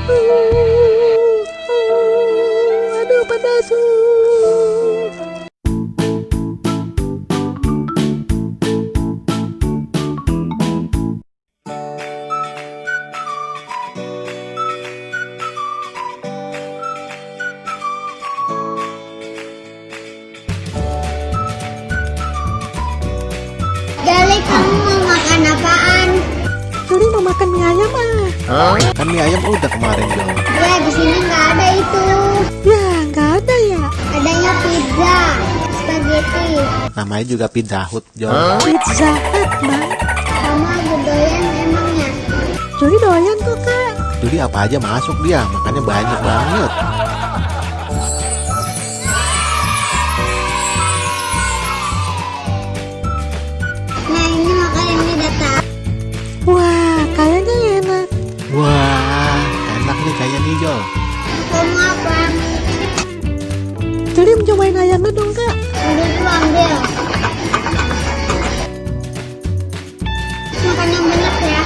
Aduh panas. Jali, kamu mau makan apaan? Juli mau makan mie ayam Kan mie ayam udah kemarin dong. Ya, di sini nggak ada itu. Ya nggak ada ya. Adanya pizza, spaghetti. Namanya juga Pizza Hut, Jol. Pizza Hut bang. Kamu lagi doyan emangnya? Juli doyan kok kak. Jadi apa aja masuk dia, makannya banyak banget. Nah, ini makanannya datang. Wah kayaknya enak. Wah, enak nih kayaknya nih, Jol. Kamu apa? Juli mau cobain ayamnya dong kak. Udah tuh ambil. Makan yang banyak ya.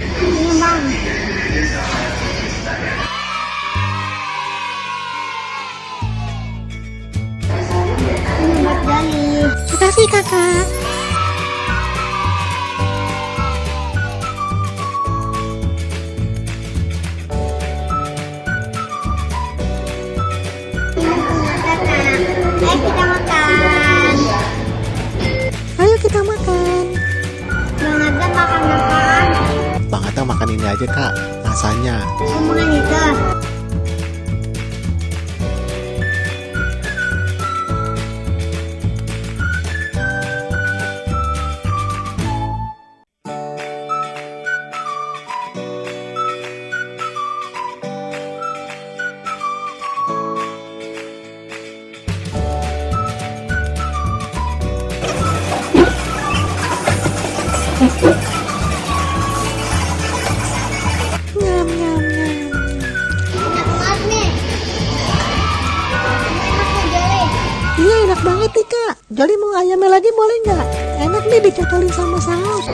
Ini bang. Ini buat Jali. Makasih kakak. Ini punya kakak. Ayo kita makan. Ayo kita makan. Bang Adam makan apaan? Bang Ata makan ini aja, Kak. Rasanya. Omongan itu. Nyam nyam nyam. Enak banget nih. Enak ya Jali. Iya enak banget nih kak. Juli mau ayamnya lagi boleh nggak? Enak nih dicocolin sama saus.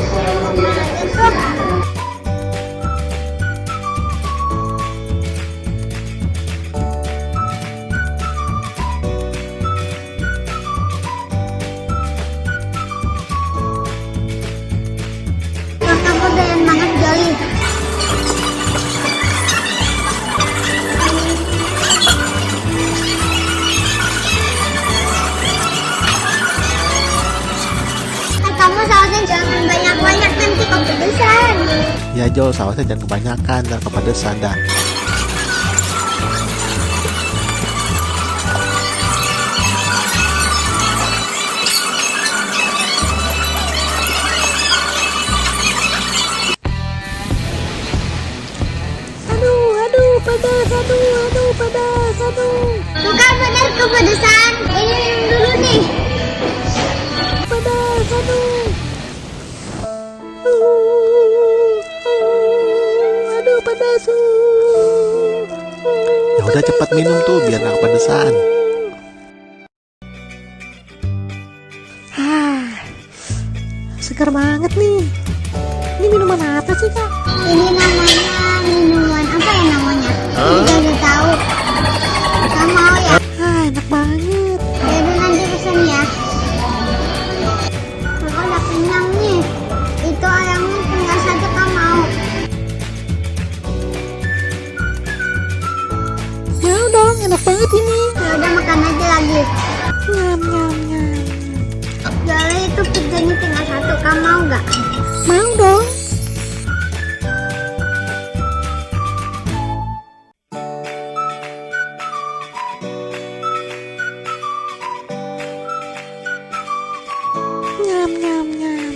Kakakku doyan banget Jali. Kamu sausnya jangan banyak-banyak nanti kepedesan. Ya, Jol, sausnya jangan kebanyakan, dan kepedesan dah. Aduh panas. Aduh panas. Bukan benar kepedesan. Ini minum dulu nih. Panas. Aduh panas. Ya udah cepat minum tuh, biar nggak kepedesan. Segar banget nih. Ini minuman apa sih kak? Ini namanya minuman apa ya namanya? Tidak ada tahu. Kamu mau ya? Enak banget. Jadi nanti pesan ya. Aku udah kenyang nih. Itu ayamnya tinggal satu kamu mau. Mau dong, enak banget ini. Ya udah makan aja lagi. Nyam nyam nyam. Jadi itu pizzanya tinggal satu. Kamu mau nggak? Mau dong. Nyam nyam nyam.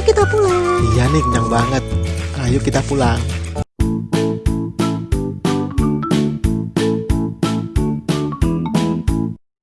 kita pulang. Iya nih, kenyang banget. Ayo kita pulang.